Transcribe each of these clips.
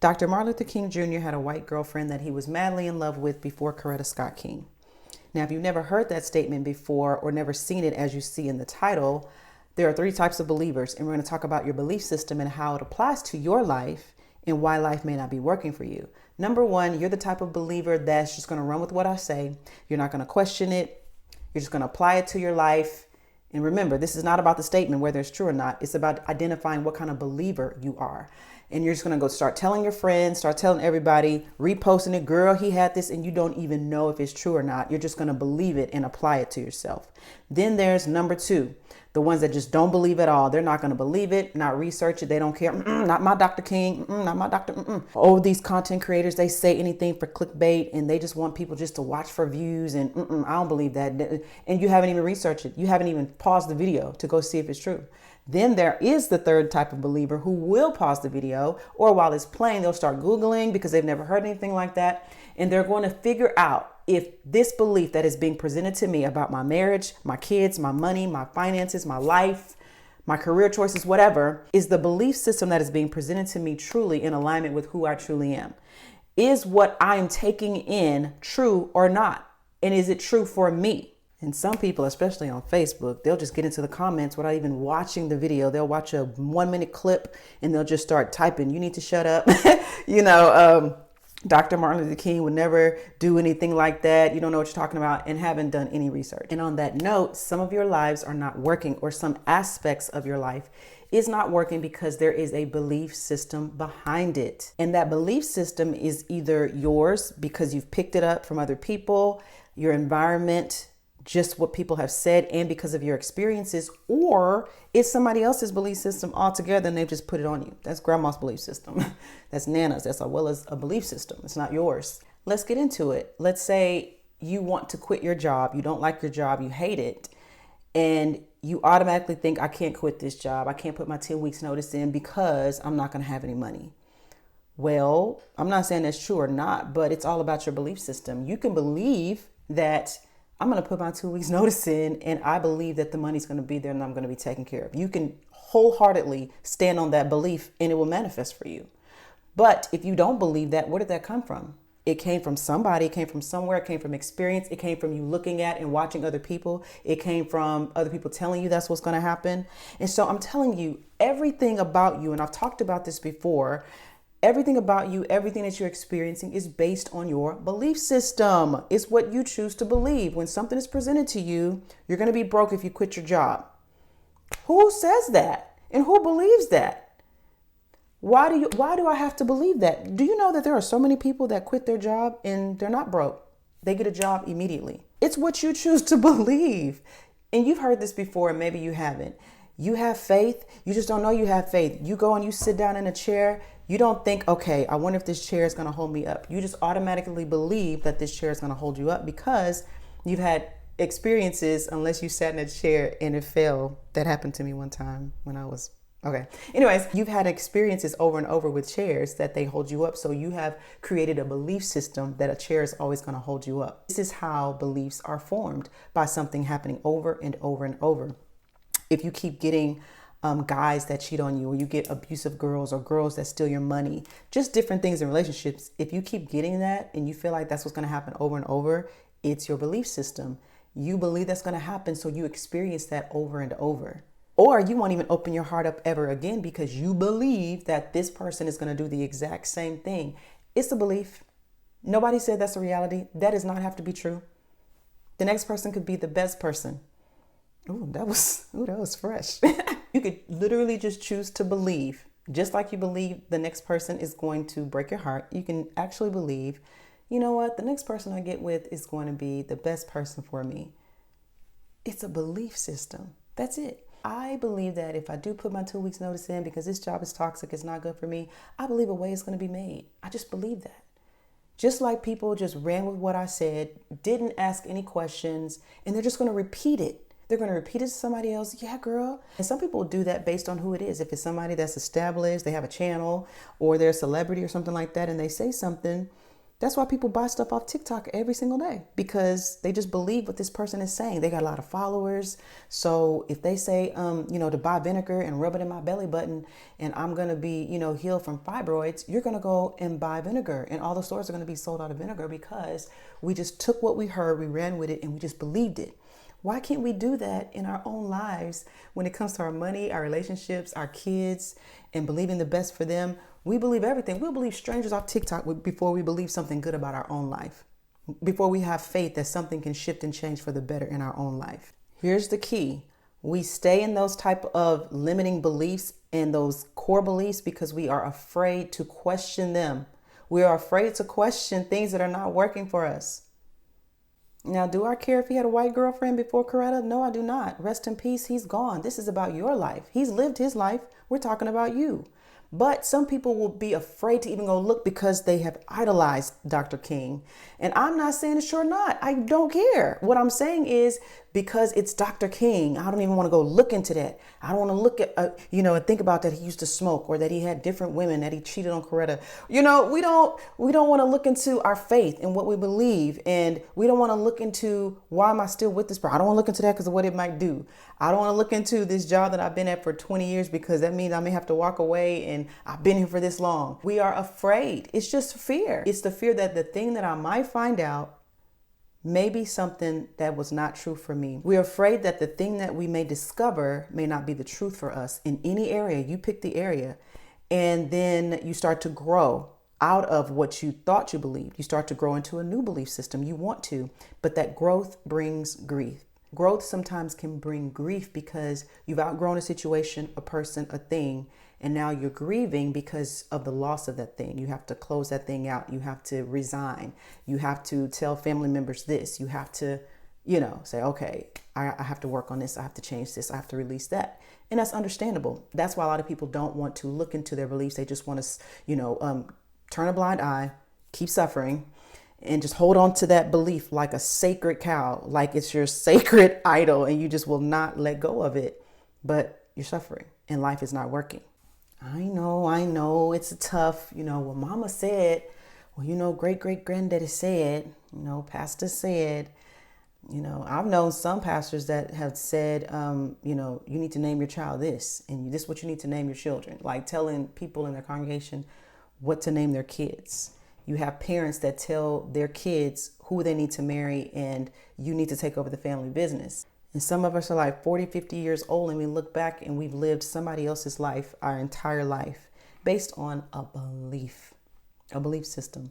Dr. Martin Luther King Jr. had a white girlfriend that he was madly in love with before Coretta Scott King. Now, if you've never heard that statement before or never seen it as you see in the title, there are 3 types of believers, and we're going to talk about your belief system and how it applies to your life and why life may not be working for you. Number 1, you're the type of believer that's just going to run with what I say. You're not going to question it. You're just going to apply it to your life. And remember, this is not about the statement, whether it's true or not. It's about identifying what kind of believer you are. And you're just going to go start telling your friends, start telling everybody, reposting it. Girl, he had this, and you don't even know if it's true or not. You're just going to believe it and apply it to yourself. Then there's number 2, the ones that just don't believe at all. They're not going to believe it, not research it. They don't care. Not my Dr. King. Not my doctor. Oh, these content creators, they say anything for clickbait, and they just want people just to watch for views. And I don't believe that. And you haven't even researched it. You haven't even paused the video to go see if it's true. Then there is the 3rd type of believer who will pause the video, or while it's playing, they'll start Googling because they've never heard anything like that. And they're going to figure out if this belief that is being presented to me about my marriage, my kids, my money, my finances, my life, my career choices, whatever, is the belief system that is being presented to me truly in alignment with who I truly am. Is what I am taking in true or not? And is it true for me? And some people, especially on Facebook, they'll just get into the comments without even watching the video. They'll watch a 1-minute clip and they'll just start typing, "You need to shut up." Dr. Martin Luther King would never do anything like that. You don't know what you're talking about, and haven't done any research. And on that note, some of your lives are not working, or some aspects of your life is not working because there is a belief system behind it. And that belief system is either yours because you've picked it up from other people, your environment, just what people have said, and because of your experiences, or it's somebody else's belief system altogether and they've just put it on you. That's grandma's belief system. That's Nana's. That's as well as a belief system. It's not yours. Let's get into it. Let's say you want to quit your job. You don't like your job. You hate it. And you automatically think, I can't quit this job. I can't put my 10 weeks notice in because I'm not going to have any money. Well, I'm not saying that's true or not, but it's all about your belief system. You can believe that I'm going to put my 2 weeks notice in, and I believe that the money's going to be there and I'm going to be taken care of. You can wholeheartedly stand on that belief and it will manifest for you. But if you don't believe that, where did that come from? It came from somebody, it came from somewhere, it came from experience, it came from you looking at and watching other people. It came from other people telling you that's what's going to happen. And so I'm telling you, everything about you, and I've talked about this before, everything about you, everything that you're experiencing is based on your belief system. It's what you choose to believe. When something is presented to you, you're going to be broke if you quit your job. Who says that? And who believes that? Why do I have to believe that? Do you know that there are so many people that quit their job and they're not broke? They get a job immediately. It's what you choose to believe. And you've heard this before, and maybe you haven't. You have faith. You just don't know you have faith. You go and you sit down in a chair. You don't think, okay, I wonder if this chair is going to hold me up. You just automatically believe that this chair is going to hold you up because you've had experiences, unless you sat in a chair and it fell. That happened to me one time when I was, okay. Anyways, you've had experiences over and over with chairs that they hold you up. So you have created a belief system that a chair is always going to hold you up. This is how beliefs are formed, by something happening over and over and over. If you keep getting guys that cheat on you, or you get abusive girls or girls that steal your money, just different things in relationships. If you keep getting that and you feel like that's what's going to happen over and over, it's your belief system. You believe that's going to happen, so you experience that over and over. Or you won't even open your heart up ever again because you believe that this person is going to do the exact same thing. It's a belief. Nobody said that's a reality. That does not have to be true. The next person could be the best person. Ooh, that was fresh. You could literally just choose to believe, just like you believe the next person is going to break your heart. You can actually believe, you know what, the next person I get with is going to be the best person for me. It's a belief system. That's it. I believe that if I do put my 2 weeks notice in because this job is toxic, it's not good for me, I believe a way is going to be made. I just believe that. Just like people just ran with what I said, didn't ask any questions, and they're just going to repeat it. They're going to repeat it to somebody else. Yeah, girl. And some people do that based on who it is. If it's somebody that's established, they have a channel, or they're a celebrity or something like that, and they say something, That's why people buy stuff off TikTok every single day, because they just believe what this person is saying. They got a lot of followers. So if they say, to buy vinegar and rub it in my belly button and I'm going to be, healed from fibroids, you're going to go and buy vinegar, and all the stores are going to be sold out of vinegar because we just took what we heard, we ran with it, and we just believed it. Why can't we do that in our own lives when it comes to our money, our relationships, our kids, and believing the best for them? We believe everything. We'll believe strangers off TikTok before we believe something good about our own life, before we have faith that something can shift and change for the better in our own life. Here's the key. We stay in those type of limiting beliefs and those core beliefs because we are afraid to question them. We are afraid to question things that are not working for us. Now, do I care if he had a white girlfriend before Coretta? No, I do not. Rest in peace. He's gone. This is about your life. He's lived his life. We're talking about you. But some people will be afraid to even go look because they have idolized Dr. King. And I'm not saying it's sure not. I don't care. What I'm saying is because it's Dr. King, I don't even want to go look into that. I don't want to look at, and think about that he used to smoke or that he had different women, that he cheated on Coretta. We don't want to look into our faith and what we believe. And we don't want to look into why am I still with this person? I don't want to look into that because of what it might do. I don't want to look into this job that I've been at for 20 years because that means I may have to walk away and I've been here for this long. We are afraid. It's just fear. It's the fear that the thing that I might find out may be something that was not true for me. We're afraid that the thing that we may discover may not be the truth for us in any area. You pick the area and then you start to grow out of what you thought you believed. You start to grow into a new belief system. You want to, but that growth brings grief. Growth sometimes can bring grief because you've outgrown a situation, a person, a thing, and now you're grieving because of the loss of that thing. You have to close that thing out. You have to resign. You have to tell family members this. You have to, say, okay, I have to work on this. I have to change this. I have to release that. And that's understandable. That's why a lot of people don't want to look into their beliefs. They just want to, turn a blind eye, keep suffering, and just hold on to that belief like a sacred cow, like it's your sacred idol, and you just will not let go of it. But you're suffering and life is not working. I know, it's a tough, well, mama said, great granddaddy said, pastor said, I've known some pastors that have said, you need to name your child this, and this is what you need to name your children, like telling people in their congregation what to name their kids. You have parents that tell their kids who they need to marry and you need to take over the family business. And some of us are like 40, 50 years old and we look back and we've lived somebody else's life our entire life based on a belief system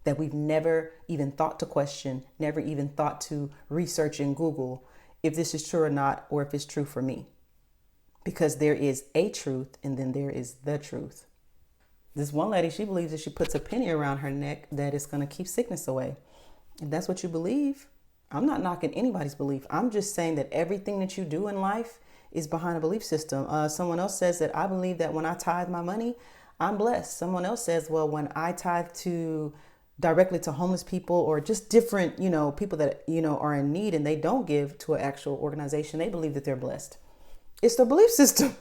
that we've never even thought to question, never even thought to research in Google if this is true or not, or if it's true for me. Because there is a truth and then there is the truth. This one lady, she believes that she puts a penny around her neck that it's going to keep sickness away. If that's what you believe, I'm not knocking anybody's belief. I'm just saying that everything that you do in life is behind a belief system. Someone else says that I believe that when I tithe my money, I'm blessed. Someone else says, well, when I tithe directly to homeless people or just different, people that, are in need and they don't give to an actual organization, they believe that they're blessed. It's the belief system.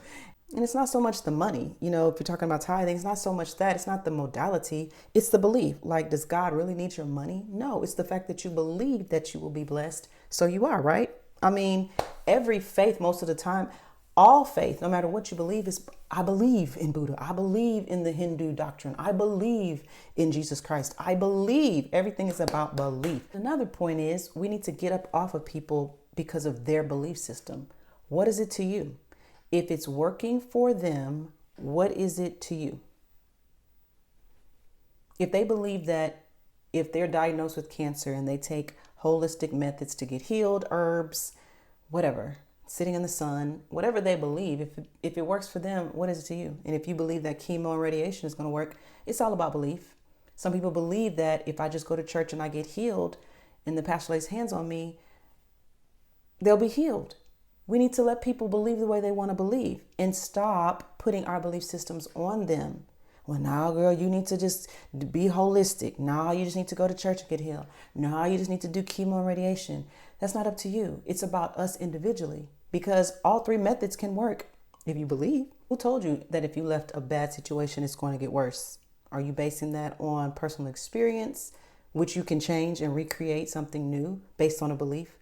And it's not so much the money, if you're talking about tithing, it's not so much that, it's not the modality, it's the belief. Like, does God really need your money? No, it's the fact that you believe that you will be blessed. So you are, right? I mean, every faith, most of the time, all faith, no matter what you believe, is I believe in Buddha. I believe in the Hindu doctrine. I believe in Jesus Christ. I believe. Everything is about belief. Another point is we need to get up off of people because of their belief system. What is it to you? If it's working for them, what is it to you? If they believe that if they're diagnosed with cancer and they take holistic methods to get healed, herbs, whatever, sitting in the sun, whatever they believe, if it works for them, what is it to you? And if you believe that chemo and radiation is going to work, it's all about belief. Some people believe that if I just go to church and I get healed and the pastor lays hands on me, they'll be healed. We need to let people believe the way they want to believe and stop putting our belief systems on them. Well, now, girl, you need to just be holistic. Now you just need to go to church and get healed. Now you just need to do chemo and radiation. That's not up to you. It's about us individually because all three methods can work if you believe. Who told you that if you left a bad situation, it's going to get worse? Are you basing that on personal experience, which you can change and recreate something new based on a belief?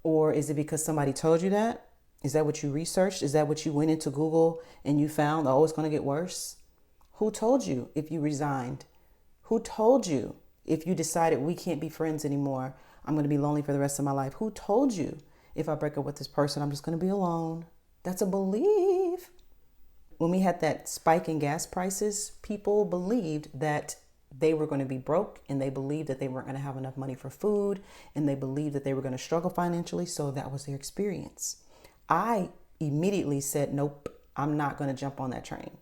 Or is it because somebody told you that? Is that what you researched? Is that what you went into Google and you found, oh, it's going to get worse? Who told you if you resigned? Who told you if you decided we can't be friends anymore, I'm going to be lonely for the rest of my life? Who told you if I break up with this person, I'm just going to be alone? That's a belief. When we had that spike in gas prices, people believed that they were going to be broke, and they believed that they weren't going to have enough money for food, and they believed that they were going to struggle financially. So that was their experience. I immediately said, nope, I'm not going to jump on that train.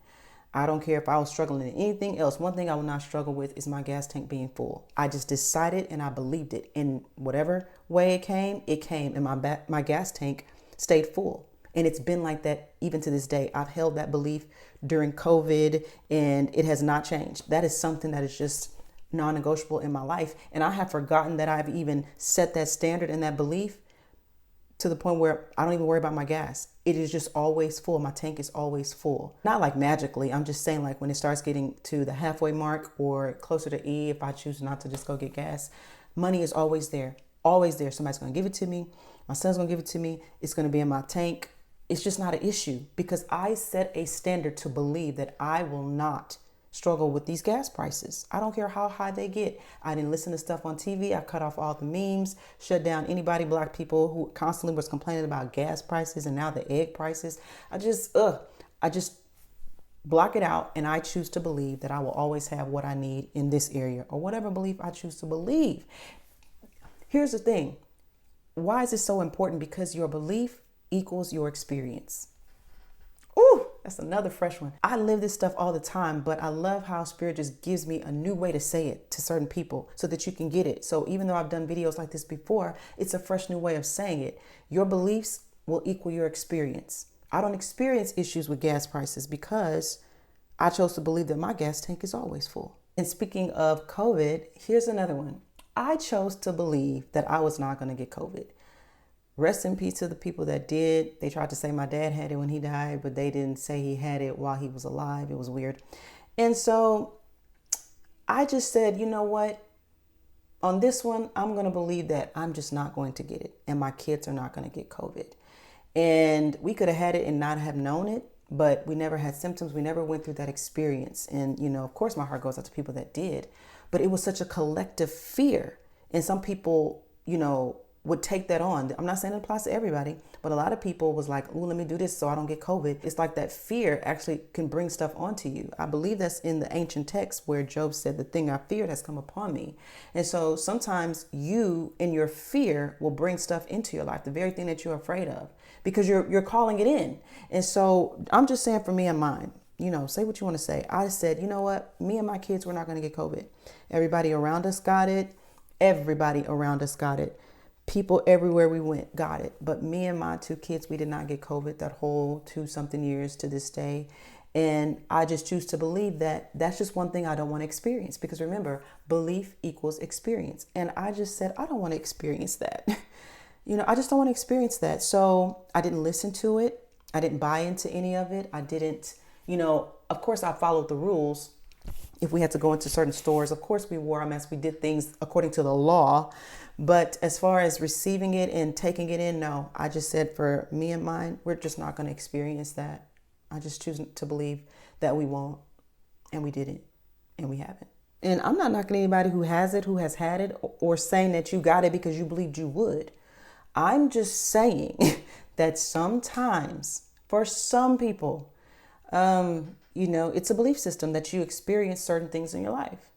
I don't care if I was struggling in anything else. One thing I will not struggle with is my gas tank being full. I just decided and I believed it. In whatever way it came, and my gas tank stayed full. And it's been like that even to this day. I've held that belief during COVID and it has not changed. That is something that is just non-negotiable in my life. And I have forgotten that I've even set that standard and that belief to the point where I don't even worry about my gas. It is just always full. My tank is always full. Not like magically. I'm just saying, like, when it starts getting to the halfway mark or closer to E, if I choose not to just go get gas, money is always there. Always there. Somebody's going to give it to me. My son's going to give it to me. It's going to be in my tank. It's just not an issue because I set a standard to believe that I will not struggle with these gas prices. I don't care how high they get. I didn't listen to stuff on TV. I cut off all the memes, shut down anybody, black people who constantly was complaining about gas prices and now the egg prices. I just block it out, and I choose to believe that I will always have what I need in this area or whatever belief I choose to believe. Here's the thing. Why is this so important? Because your belief equals your experience. Ooh, that's another fresh one. I live this stuff all the time, but I love how Spirit just gives me a new way to say it to certain people so that you can get it. So even though I've done videos like this before, it's a fresh new way of saying it. Your beliefs will equal your experience. I don't experience issues with gas prices because I chose to believe that my gas tank is always full. And speaking of COVID, here's another one. I chose to believe that I was not going to get COVID. Rest in peace to the people that did. They tried to say my dad had it when he died, but they didn't say he had it while he was alive. It was weird. And so I just said, you know what? On this one, I'm going to believe that I'm just not going to get it. And my kids are not going to get COVID. And we could have had it and not have known it, but we never had symptoms. We never went through that experience. And, you know, of course, my heart goes out to people that did. But it was such a collective fear. And some people, you know, would take that on. I'm not saying it applies to everybody, but a lot of people was like, oh, let me do this so I don't get COVID. It's like that fear actually can bring stuff onto you. I believe that's in the ancient text where Job said, the thing I feared has come upon me. And so sometimes you in your fear will bring stuff into your life, the very thing that you're afraid of, because you're calling it in. And so I'm just saying for me and mine, you know, say what you want to say. I said, you know what? Me and my kids, we're not going to get COVID. Everybody around us got it. Everybody around us got it. People everywhere we went got it. But me and my two kids, we did not get COVID that whole 2-something years to this day. And I just choose to believe that that's just one thing I don't want to experience. Because remember, belief equals experience. And I just said, I don't want to experience that. You know, I just don't want to experience that. So I didn't listen to it. I didn't buy into any of it. I didn't, you know, of course I followed the rules. If we had to go into certain stores, of course we wore a mask. We did things according to the law. But as far as receiving it and taking it in, no. I just said for me and mine, we're just not going to experience that. I just choose to believe that we won't. And we didn't. And we haven't. And I'm not knocking anybody who has it, who has had it, or saying that you got it because you believed you would. I'm just saying that sometimes for some people, you know, it's a belief system that you experience certain things in your life.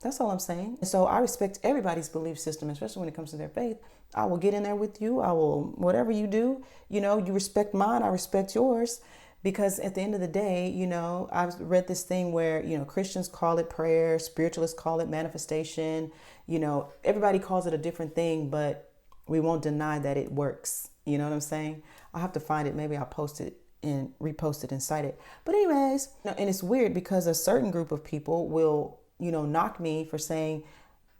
That's all I'm saying. And so I respect everybody's belief system, especially when it comes to their faith. I will get in there with you. I will, whatever you do, you know, you respect mine. I respect yours. Because at the end of the day, you know, I've read this thing where, you know, Christians call it prayer, spiritualists call it manifestation. You know, everybody calls it a different thing, but we won't deny that it works. You know what I'm saying? I'll have to find it. Maybe I'll post it and repost it and cite it. But anyways, you know, and it's weird because a certain group of people will, you know, knock me for saying,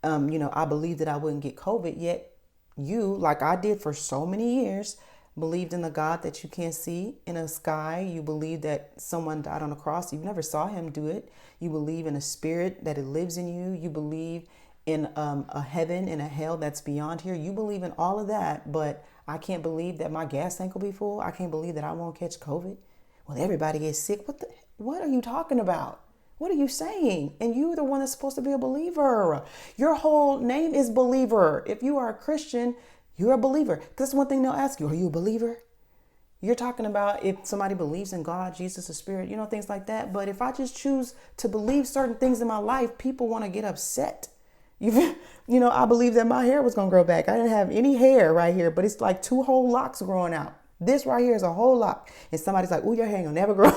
you know, I believe that I wouldn't get COVID, yet you, like I did for so many years, believed in the God that you can't see in a sky. You believe that someone died on a cross. You never saw him do it. You believe in a spirit, that it lives in you. You believe in a heaven and a hell that's beyond here. You believe in all of that, but I can't believe that my gas tank will be full. I can't believe that I won't catch COVID. Well, everybody gets sick. What are you talking about? What are you saying? And you're the one that's supposed to be a believer. Your whole name is believer. If you are a Christian, you're a believer. That's one thing they'll ask you. Are you a believer? You're talking about if somebody believes in God, Jesus, the Spirit, things like that. But if I just choose to believe certain things in my life, people want to get upset. I believe that my hair was going to grow back. I didn't have any hair right here, but it's like 2 whole locks growing out. This right here is a whole lock. And somebody's like, "Oh, your hair ain't gonna never grow."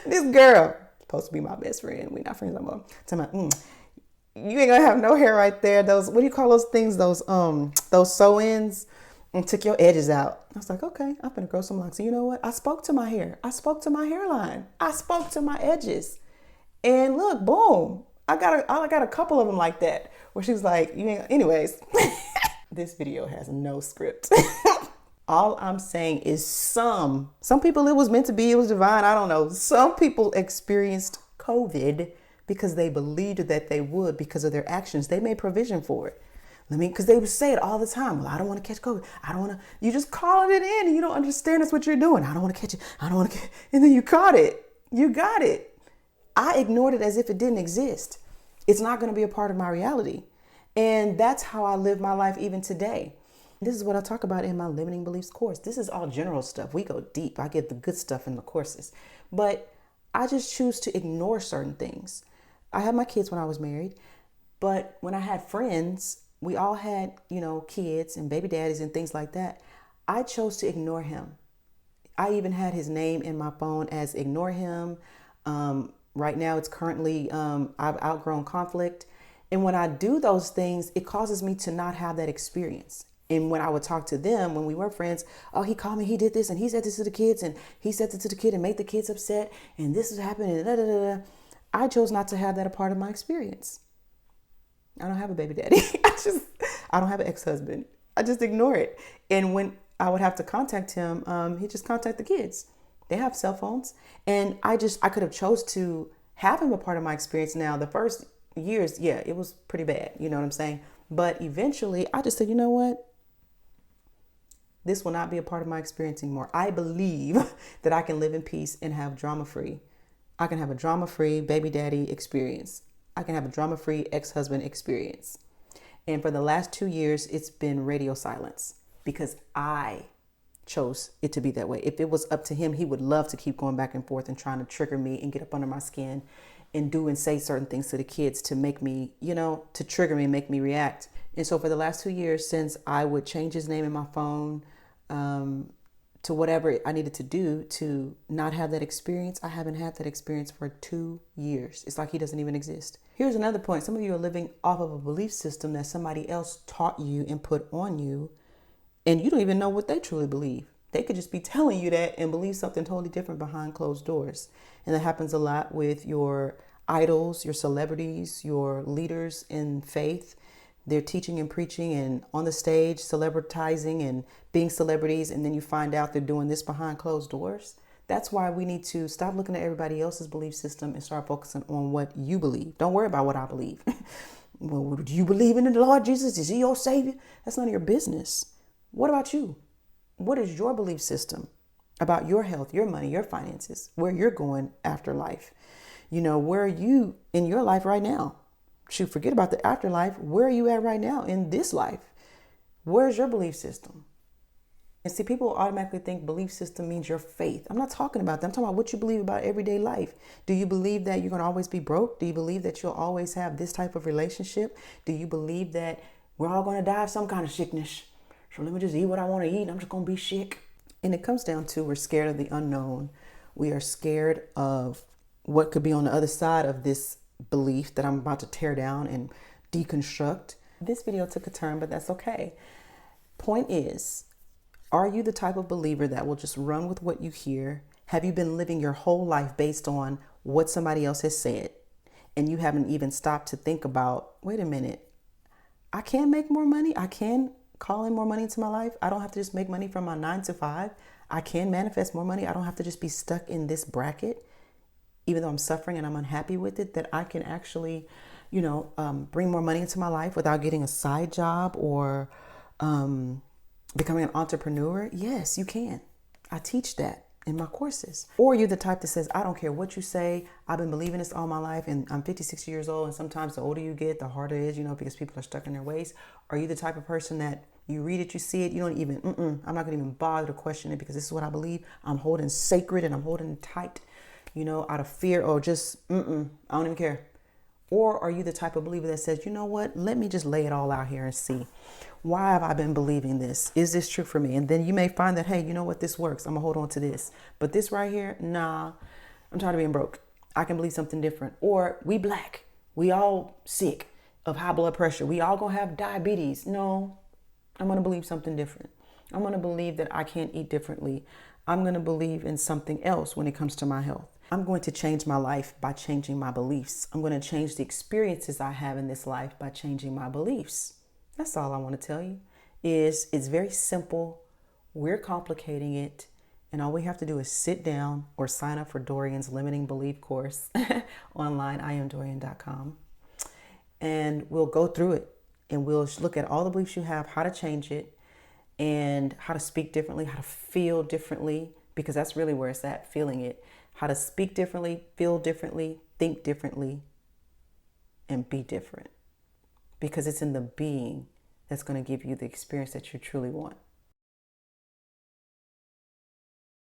This girl, supposed to be my best friend. We're not friends no more. You ain't gonna have no hair right there. Those, what do you call those things? Those sew-ins, and took your edges out. I was like, okay, I'm gonna grow some locks. And you know what? I spoke to my hair. I spoke to my hairline. I spoke to my edges. And look, boom. I got a couple of them like that. Where she was like, you ain't, anyways. This video has no script. All I'm saying is some people, it was meant to be, it was divine. I don't know. Some people experienced COVID because they believed that they would because of their actions. They made provision for it. Because they would say it all the time. Well, I don't want to catch COVID. I don't want to. You just calling it in and you don't understand that's what you're doing. I don't want to catch it. I don't want to. And then you caught it. You got it. I ignored it as if it didn't exist. It's not going to be a part of my reality. And that's how I live my life even today. This is what I talk about in my limiting beliefs course. This is all general stuff. We go deep. I get the good stuff in the courses. But I just choose to ignore certain things. I had my kids when I was married. But when I had friends, we all had, kids and baby daddies and things like that. I chose to ignore him. I even had his name in my phone as ignore him. Right now, it's currently, I've outgrown conflict. And when I do those things, it causes me to not have that experience. And when I would talk to them, when we were friends, oh, he called me, he did this, and he said this to the kids, and he said this to the kid and made the kids upset, and this is happening, and da da da da. I chose not to have that a part of my experience. I don't have a baby daddy. I don't have an ex-husband. I just ignore it. And when I would have to contact him, he just contact the kids. They have cell phones. And I could have chose to have him a part of my experience. Now, the first years, yeah, it was pretty bad. You know what I'm saying? But eventually I just said, you know what? This will not be a part of my experience anymore. I believe that I can live in peace and have drama-free. I can have a drama-free baby daddy experience. I can have a drama-free ex-husband experience. And for the last 2 years, it's been radio silence because I chose it to be that way. If it was up to him, he would love to keep going back and forth and trying to trigger me and get up under my skin and do and say certain things to the kids to make me, to trigger me, make me react. And so for the last 2 years, since I would change his name in my phone, to whatever I needed to do to not have that experience, I haven't had that experience for 2 years. It's like he doesn't even exist. Here's another point. Some of you are living off of a belief system that somebody else taught you and put on you, and you don't even know what they truly believe. They could just be telling you that and believe something totally different behind closed doors. And that happens a lot with your idols, your celebrities, your leaders in faith. They're teaching and preaching and on the stage, celebritizing and being celebrities. And then you find out they're doing this behind closed doors. That's why we need to stop looking at everybody else's belief system and start focusing on what you believe. Don't worry about what I believe. Well, do you believe in the Lord Jesus? Is he your savior? That's none of your business. What about you? What is your belief system about your health, your money, your finances, where you're going after life? Where are you in your life right now? Shoot, forget about the afterlife. Where are you at right now in this life? Where's your belief system? And see, people automatically think belief system means your faith. I'm not talking about that. I'm talking about what you believe about everyday life. Do you believe that you're going to always be broke? Do you believe that you'll always have this type of relationship? Do you believe that we're all going to die of some kind of sickness? So let me just eat what I want to eat and I'm just going to be sick. And it comes down to we're scared of the unknown. We are scared of what could be on the other side of this belief that I'm about to tear down and deconstruct. This video took a turn, but that's okay. Point is, are you the type of believer that will just run with what you hear? Have you been living your whole life based on what somebody else has said? And you haven't even stopped to think about, wait a minute, I can make more money. I can call in more money into my life. I don't have to just make money from my 9 to 5. I can manifest more money. I don't have to just be stuck in this bracket, even though I'm suffering and I'm unhappy with it, that I can actually bring more money into my life without getting a side job or becoming an entrepreneur? Yes, you can. I teach that in my courses. Or you're the type that says, I don't care what you say. I've been believing this all my life and I'm 56 years old. And sometimes the older you get, the harder it is, because people are stuck in their ways. Are you the type of person that you read it, you see it, you don't even, I'm not going to even bother to question it because this is what I believe. I'm holding sacred and I'm holding tight, out of fear or just, I don't even care. Or are you the type of believer that says, you know what, let me just lay it all out here and see. Why have I been believing this? Is this true for me? And then you may find that, hey, you know what, this works. I'm going to hold on to this. But this right here, nah, I'm tired of being broke. I can believe something different. Or we Black. We all sick of high blood pressure. We all going to have diabetes. No, I'm going to believe something different. I'm going to believe that I can't eat differently. I'm going to believe in something else when it comes to my health. I'm going to change my life by changing my beliefs. I'm going to change the experiences I have in this life by changing my beliefs. That's all I want to tell you. It's very simple. We're complicating it. And all we have to do is sit down or sign up for Dorian's Limiting Belief course online, iamdorian.com. And we'll go through it and we'll look at all the beliefs you have, how to change it, and how to speak differently, how to feel differently, because that's really where it's at, feeling it. How to speak differently, feel differently, think differently, and be different. Because it's in the being that's going to give you the experience that you truly want.